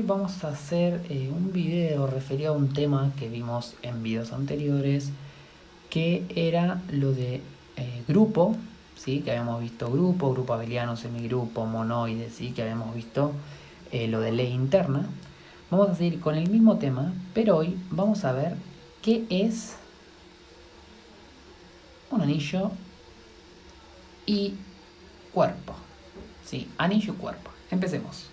vamos a hacer un video referido a un tema que vimos en videos anteriores, que era lo de grupo, ¿sí? Que habíamos visto grupo abeliano, semigrupo, monoide, ¿sí? Que habíamos visto lo de ley interna. Vamos a seguir con el mismo tema, pero hoy vamos a ver qué es un anillo y cuerpo. Sí, anillo y cuerpo. Empecemos.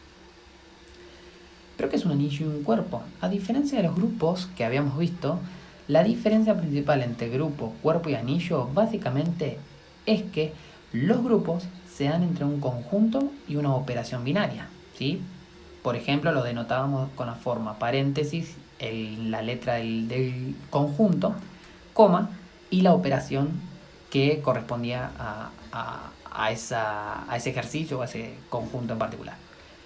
¿Pero qué es un anillo y un cuerpo? A diferencia de los grupos que habíamos visto, la diferencia principal entre grupo, cuerpo y anillo básicamente es que los grupos se dan entre un conjunto y una operación binaria, ¿sí? Por ejemplo, lo denotábamos con la forma paréntesis, la letra del conjunto, coma, y la operación que correspondía a ese ejercicio o a ese conjunto en particular.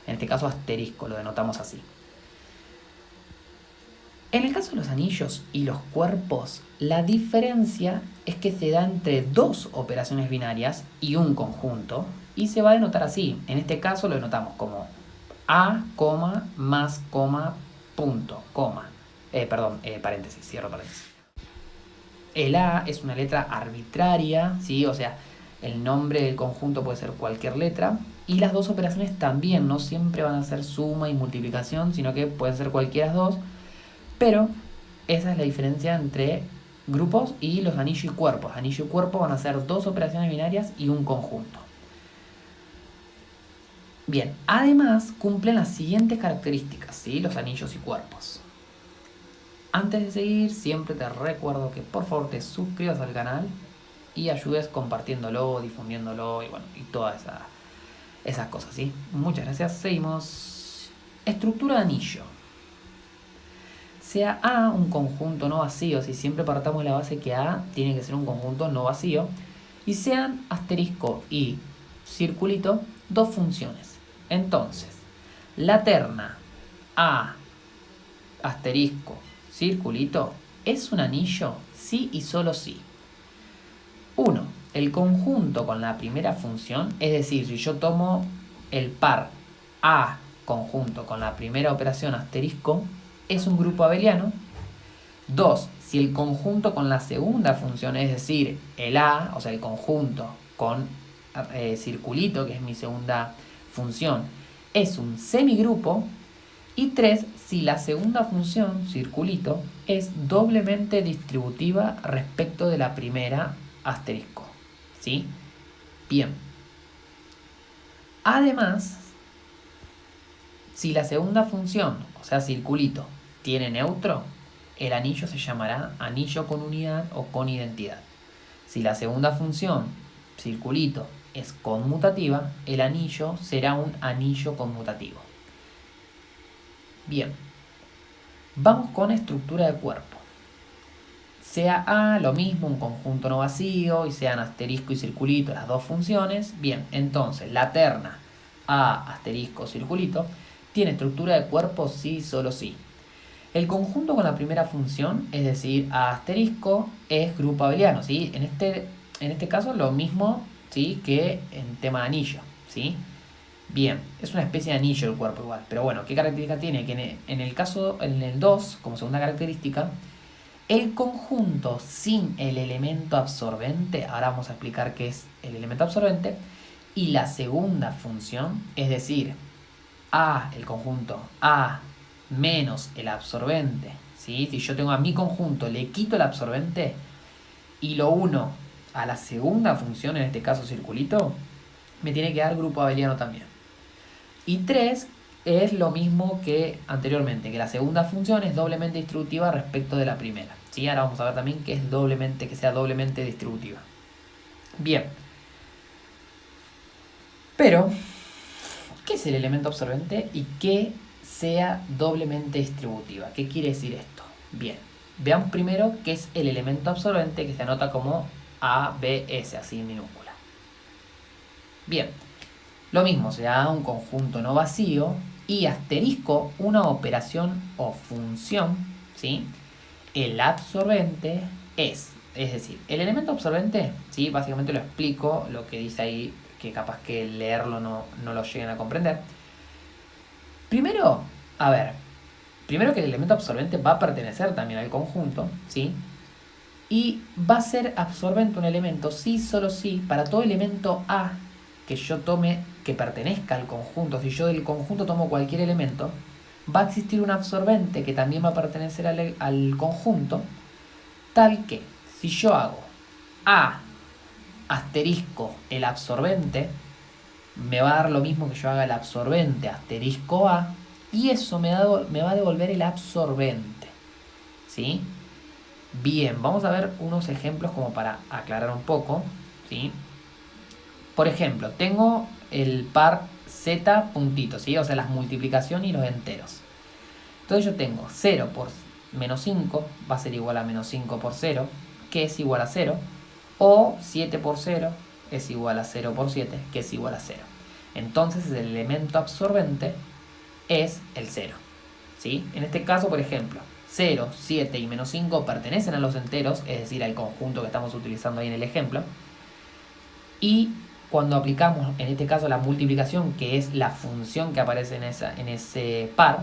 En este caso asterisco, lo denotamos así. En el caso de los anillos y los cuerpos, la diferencia es que se da entre dos operaciones binarias y un conjunto, y se va a denotar así. En este caso lo denotamos como A, más, punto, paréntesis, cierro paréntesis. El A es una letra arbitraria, ¿sí? O sea, el nombre del conjunto puede ser cualquier letra. Y las dos operaciones también no siempre van a ser suma y multiplicación, sino que pueden ser cualquiera dos. Pero esa es la diferencia entre grupos y los anillo y cuerpos. Anillo y cuerpo van a ser dos operaciones binarias y un conjunto. Bien, además cumplen las siguientes características, ¿sí? Los anillos y cuerpos. Antes de seguir, siempre te recuerdo que por favor te suscribas al canal y ayudes compartiéndolo, difundiéndolo y bueno, y todas esas cosas, ¿sí? Muchas gracias. Seguimos. Estructura de anillo. Sea A un conjunto no vacío, si siempre partamos de la base que A tiene que ser un conjunto no vacío, y sean asterisco y circulito dos funciones. Entonces, la terna A asterisco circulito es un anillo sí y solo sí. 1. El conjunto con la primera función, es decir, si yo tomo el par A conjunto con la primera operación asterisco, es un grupo abeliano. 2. Si el conjunto con la segunda función, es decir, el A, o sea, el conjunto con circulito, que es mi segunda función, es un semigrupo. Y 3. Si la segunda función, circulito, es doblemente distributiva respecto de la primera, asterisco. ¿Sí? Bien. Además, si la segunda función, o sea, circulito, tiene neutro, el anillo se llamará anillo con unidad o con identidad. Si la segunda función, circulito, es conmutativa, el anillo será un anillo conmutativo. Bien, vamos con estructura de cuerpo. Sea A lo mismo, un conjunto no vacío, y sean asterisco y circulito las dos funciones. Bien, entonces la terna A asterisco circulito tiene estructura de cuerpo sí, solo sí. El conjunto con la primera función, es decir, A asterisco, es grupo abeliano, ¿sí? En este caso lo mismo, ¿sí? Que en tema de anillo, ¿sí? Bien, es una especie de anillo el cuerpo igual. Pero bueno, ¿qué característica tiene? Que en el 2, como segunda característica, el conjunto sin el elemento absorbente, ahora vamos a explicar qué es el elemento absorbente, y la segunda función, es decir, A, el conjunto A menos el absorbente, ¿sí? Si yo tengo a mi conjunto, le quito el absorbente y lo uno a la segunda función, en este caso circulito, me tiene que dar grupo abeliano también. Y 3 es lo mismo que anteriormente, que la segunda función es doblemente distributiva respecto de la primera. ¿Sí? Ahora vamos a ver también que sea doblemente distributiva. Bien. Pero, ¿qué es el elemento absorbente y qué sea doblemente distributiva? ¿Qué quiere decir esto? Bien, veamos primero qué es el elemento absorbente, que se anota como ABS, así en minúscula. Bien, lo mismo, se da un conjunto no vacío y asterisco una operación o función, ¿sí? El absorbente es decir, el elemento absorbente, ¿sí? Básicamente lo explico, lo que dice ahí, que capaz que leerlo no lo lleguen a comprender. Primero, A ver, primero que el elemento absorbente va a pertenecer también al conjunto, ¿sí? Y va a ser absorbente un elemento sí, solo sí, para todo elemento A que yo tome que pertenezca al conjunto. Si yo del conjunto tomo cualquier elemento, va a existir un absorbente que también va a pertenecer al conjunto, tal que si yo hago A asterisco el absorbente, me va a dar lo mismo que yo haga el absorbente asterisco A, y eso me va a devolver el absorbente, ¿sí? Bien, vamos a ver unos ejemplos como para aclarar un poco, ¿sí? Por ejemplo, tengo el par z puntitos, ¿sí? O sea, las multiplicaciones y los enteros. Entonces yo tengo 0 por menos 5 va a ser igual a menos 5 por 0, que es igual a 0. O 7 por 0 es igual a 0 por 7, que es igual a 0. Entonces el elemento absorbente es el 0, ¿sí? En este caso, por ejemplo, 0, 7 y menos 5 pertenecen a los enteros, es decir, al conjunto que estamos utilizando ahí en el ejemplo. Y cuando aplicamos, en este caso, la multiplicación, que es la función que aparece en ese par,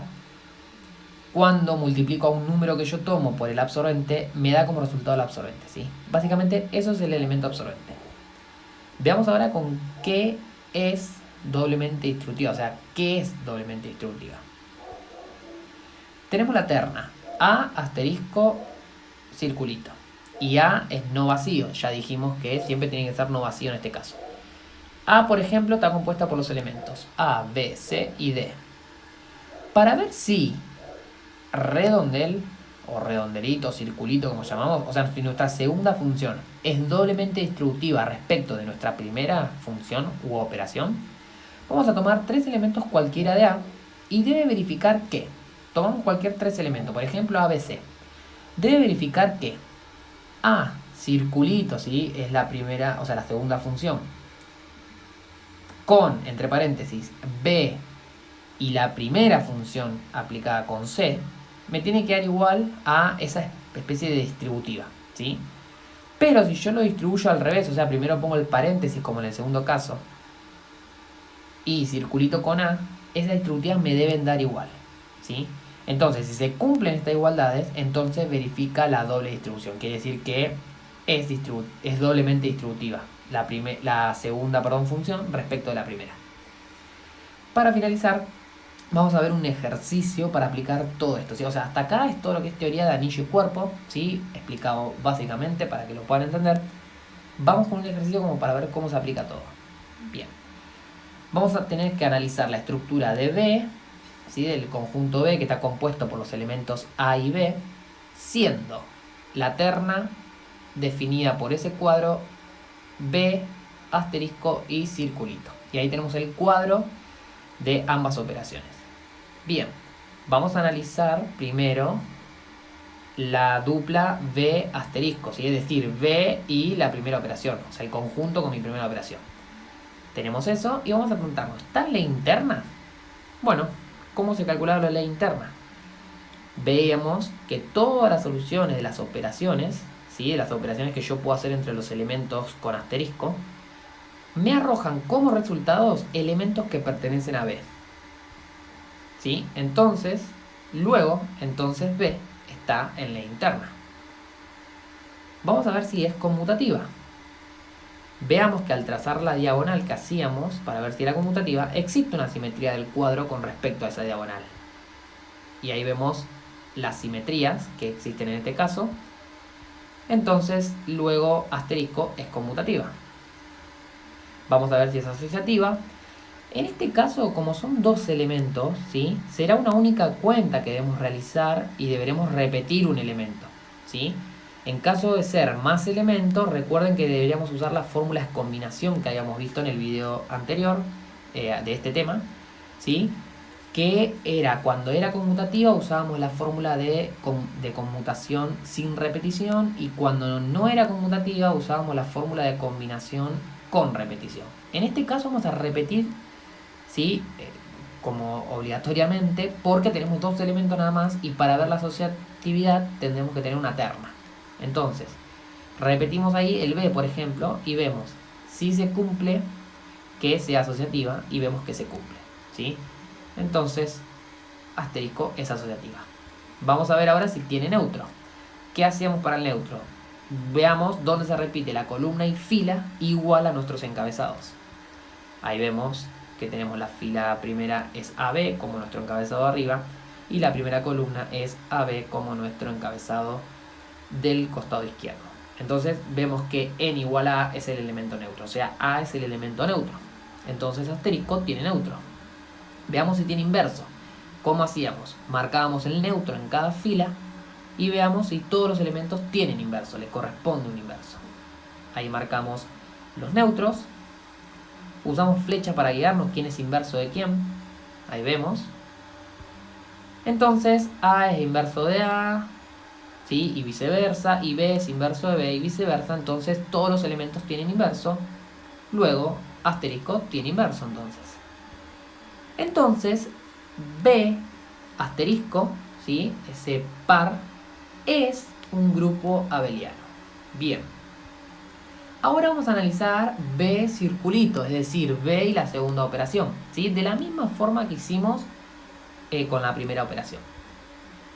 cuando multiplico a un número que yo tomo por el absorbente, me da como resultado el absorbente, ¿sí? Básicamente, eso es el elemento absorbente. Veamos ahora con qué es doblemente distributiva, o sea, qué es doblemente distributiva. Tenemos la terna A asterisco circulito. Y A es no vacío. Ya dijimos que siempre tiene que ser no vacío en este caso. A, por ejemplo, está compuesta por los elementos A, B, C y D. Para ver si redondel, o redondelito, circulito, como llamamos, o sea, si nuestra segunda función es doblemente distributiva respecto de nuestra primera función u operación, vamos a tomar tres elementos cualquiera de A y debe verificar que, tomamos cualquier tres elementos, por ejemplo ABC, debe verificar que A, circulito, ¿sí? Es la primera, o sea, la segunda función, con, entre paréntesis, B y la primera función aplicada con C, me tiene que dar igual a esa especie de distributiva, ¿sí? Pero si yo lo distribuyo al revés, o sea, primero pongo el paréntesis como en el segundo caso, y circulito con A, esas distributivas me deben dar igual, ¿sí? Entonces, si se cumplen estas igualdades, entonces verifica la doble distribución. Quiere decir que es doblemente distributiva la segunda función respecto de la primera. Para finalizar, vamos a ver un ejercicio para aplicar todo esto, ¿sí? O sea, hasta acá es todo lo que es teoría de anillo y cuerpo, ¿sí? Explicado básicamente para que lo puedan entender. Vamos con un ejercicio como para ver cómo se aplica todo. Bien. Vamos a tener que analizar la estructura de B, ¿sí? Del conjunto B que está compuesto por los elementos A y B, siendo la terna definida por ese cuadro B, asterisco y circulito. Y ahí tenemos el cuadro de ambas operaciones. Bien, vamos a analizar primero la dupla B asterisco, ¿sí? Es decir, B y la primera operación, o sea, el conjunto con mi primera operación. Tenemos eso y vamos a preguntarnos, ¿está ley interna? Bueno, ¿cómo se calcula la ley interna? Veíamos que todas las soluciones de las operaciones, ¿sí? De las operaciones que yo puedo hacer entre los elementos con asterisco, me arrojan como resultados elementos que pertenecen a B, ¿sí? Entonces, luego, B está en ley interna. Vamos a ver si es conmutativa. Veamos que al trazar la diagonal que hacíamos para ver si era conmutativa, existe una simetría del cuadro con respecto a esa diagonal. Y ahí vemos las simetrías que existen en este caso. Entonces, luego asterisco es conmutativa. Vamos a ver si es asociativa. En este caso, como son dos elementos, ¿sí? Será una única cuenta que debemos realizar y deberemos repetir un elemento, ¿sí? En caso de ser más elementos, recuerden que deberíamos usar las fórmulas de combinación que habíamos visto en el video anterior de este tema, ¿sí? Que era, cuando era conmutativa usábamos la fórmula de conmutación sin repetición, y cuando no era conmutativa usábamos la fórmula de combinación con repetición. En este caso vamos a repetir, ¿sí? Como obligatoriamente, porque tenemos dos elementos nada más, y para ver la asociatividad tendremos que tener una terna. Entonces, repetimos ahí el B, por ejemplo, y vemos si se cumple que sea asociativa, y vemos que se cumple, ¿sí? Entonces, asterisco es asociativa. Vamos a ver ahora si tiene neutro. ¿Qué hacíamos para el neutro? Veamos dónde se repite la columna y fila igual a nuestros encabezados. Ahí vemos que tenemos la fila primera es AB como nuestro encabezado arriba y la primera columna es AB como nuestro encabezado del costado izquierdo. Entonces vemos que n igual a A es el elemento neutro, o sea, A es el elemento neutro. Entonces asterisco tiene neutro. Veamos si tiene inverso. ¿Cómo hacíamos? Marcábamos el neutro en cada fila y veamos si todos los elementos tienen inverso, les corresponde un inverso. Ahí marcamos los neutros, usamos flecha para guiarnos quién es inverso de quién, ahí vemos. Entonces A es inverso de A, ¿sí? Y viceversa, y B es inverso de B y viceversa, entonces todos los elementos tienen inverso, luego asterisco tiene inverso entonces B asterisco, ¿sí? Ese par es un grupo abeliano. Bien. Ahora vamos a analizar B circulito, es decir, B y la segunda operación, ¿sí? De la misma forma que hicimos con la primera operación.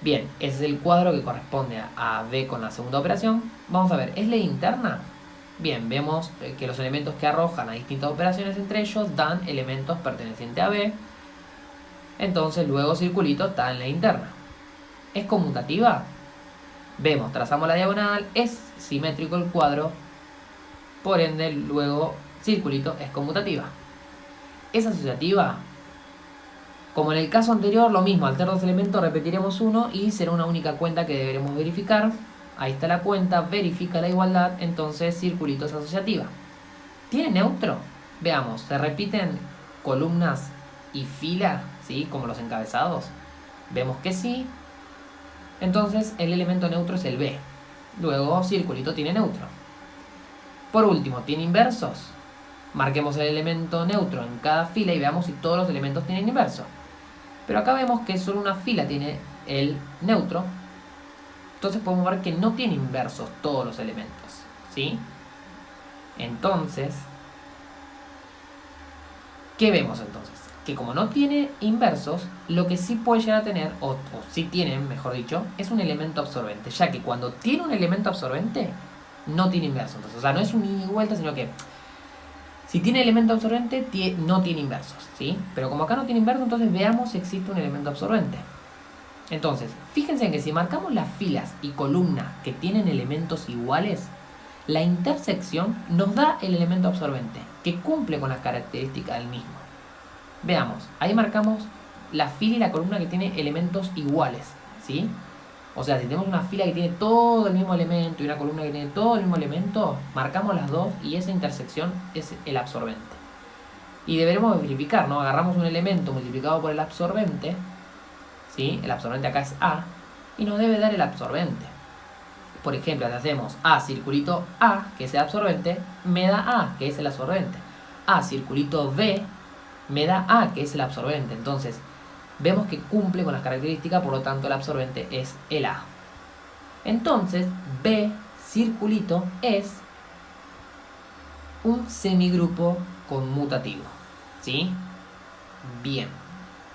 Bien, ese es el cuadro que corresponde a B con la segunda operación. Vamos a ver, ¿es ley interna? Bien, vemos que los elementos que arrojan a distintas operaciones entre ellos dan elementos pertenecientes a B. Entonces luego circulito está en ley interna. ¿Es conmutativa? Vemos, trazamos la diagonal, es simétrico el cuadro, por ende luego circulito es conmutativa. ¿Es asociativa? Como en el caso anterior, lo mismo, al tener dos elementos repetiremos uno y será una única cuenta que deberemos verificar. Ahí está la cuenta, verifica la igualdad, entonces circulito es asociativa. ¿Tiene neutro? Veamos, se repiten columnas y fila, ¿sí? Como los encabezados. Vemos que sí. Entonces el elemento neutro es el B. Luego circulito tiene neutro. Por último, ¿tiene inversos? Marquemos el elemento neutro en cada fila y veamos si todos los elementos tienen inverso. Pero acá vemos que solo una fila tiene el neutro. Entonces podemos ver que no tiene inversos todos los elementos, ¿sí? Entonces, ¿qué vemos entonces? Que como no tiene inversos, lo que sí puede llegar a tener, o sí tiene, mejor dicho, es un elemento absorbente, ya que cuando tiene un elemento absorbente, no tiene inverso. Entonces, o sea, no es un ida y vuelta, sino que si tiene elemento absorbente, no tiene inversos, ¿sí? Pero como acá no tiene inverso, entonces veamos si existe un elemento absorbente. Entonces, fíjense en que si marcamos las filas y columnas que tienen elementos iguales, la intersección nos da el elemento absorbente, que cumple con las características del mismo. Veamos, ahí marcamos la fila y la columna que tiene elementos iguales, ¿sí? O sea, si tenemos una fila que tiene todo el mismo elemento y una columna que tiene todo el mismo elemento, marcamos las dos y esa intersección es el absorbente. Y deberemos verificar, ¿no? Agarramos un elemento multiplicado por el absorbente, ¿sí? El absorbente acá es A, y nos debe dar el absorbente. Por ejemplo, si hacemos A circulito A, que es el absorbente, me da A, que es el absorbente. A circulito B, me da A, que es el absorbente. Entonces, vemos que cumple con las características, por lo tanto el absorbente es el A. Entonces, B circulito es un semigrupo conmutativo, ¿sí? Bien.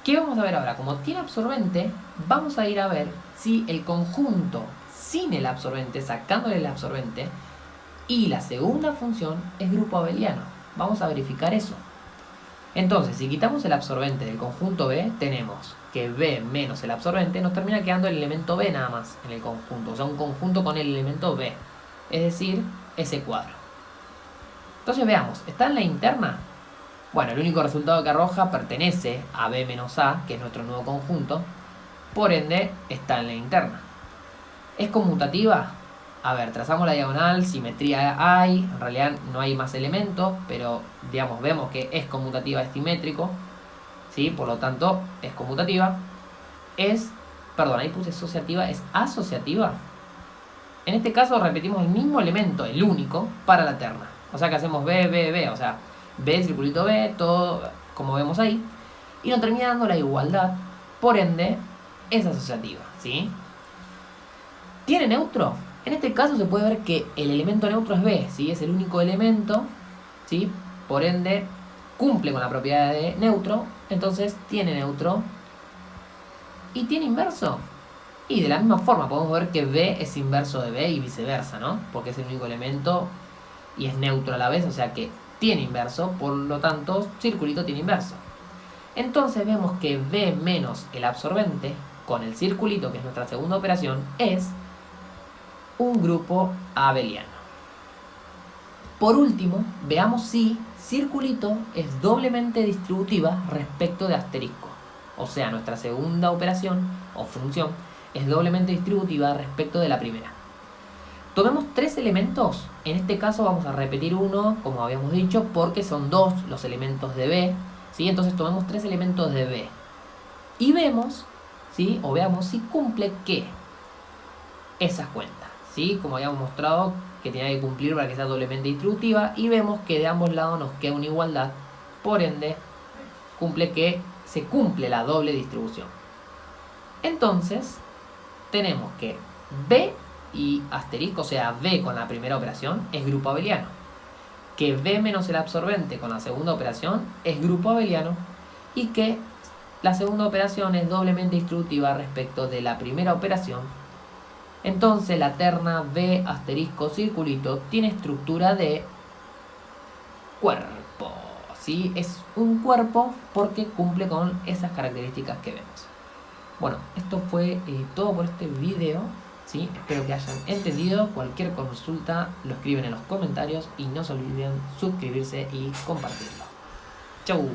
¿Qué vamos a ver ahora? Como tiene absorbente, vamos a ir a ver si el conjunto sin el absorbente, sacándole el absorbente, y la segunda función es grupo abeliano. Vamos a verificar eso. Entonces, si quitamos el absorbente del conjunto B, tenemos que B menos el absorbente nos termina quedando el elemento B nada más en el conjunto. O sea, un conjunto con el elemento B. Es decir, ese cuadro. Entonces veamos, ¿está en la interna? Bueno, el único resultado que arroja pertenece a B menos A, que es nuestro nuevo conjunto. Por ende, está en la interna. ¿Es conmutativa? A ver, trazamos la diagonal, simetría hay, en realidad no hay más elementos, pero digamos, vemos que es conmutativa, es simétrico, ¿sí? Por lo tanto, es conmutativa. Perdón, ahí puse asociativa, es asociativa. En este caso repetimos el mismo elemento, el único, para la terna. O sea que hacemos B, B, B, o sea, B, circulito B, todo como vemos ahí. Y nos termina dando la igualdad, por ende, es asociativa, ¿sí? ¿Tiene neutro? En este caso se puede ver que el elemento neutro es B, ¿sí? Es el único elemento, ¿sí? Por ende, cumple con la propiedad de neutro, entonces tiene neutro. ¿Y tiene inverso? Y de la misma forma podemos ver que B es inverso de B y viceversa, ¿no? Porque es el único elemento y es neutro a la vez, o sea que tiene inverso, por lo tanto, circulito tiene inverso. Entonces vemos que B menos el absorbente con el circulito, que es nuestra segunda operación, es un grupo abeliano. Por último, veamos si circulito es doblemente distributiva respecto de asterisco. O sea, nuestra segunda operación o función es doblemente distributiva respecto de la primera. Tomemos tres elementos. En este caso vamos a repetir uno, como habíamos dicho, porque son dos los elementos de B. ¿Sí? Entonces tomemos tres elementos de B. Y vemos, ¿sí? O veamos si cumple ¿qué? Esas cuentas. ¿Sí? Como habíamos mostrado que tiene que cumplir para que sea doblemente distributiva. Y vemos que de ambos lados nos queda una igualdad. Por ende, se cumple la doble distribución. Entonces, tenemos que B y asterisco, o sea, B con la primera operación, es grupo abeliano. Que B menos el absorbente con la segunda operación es grupo abeliano. Y que la segunda operación es doblemente distributiva respecto de la primera operación. Entonces la terna B asterisco circulito tiene estructura de cuerpo. ¿Sí? Es un cuerpo porque cumple con esas características que vemos. Bueno, esto fue todo por este video. ¿Sí? Espero que hayan entendido. Cualquier consulta lo escriben en los comentarios y no se olviden suscribirse y compartirlo. Chau.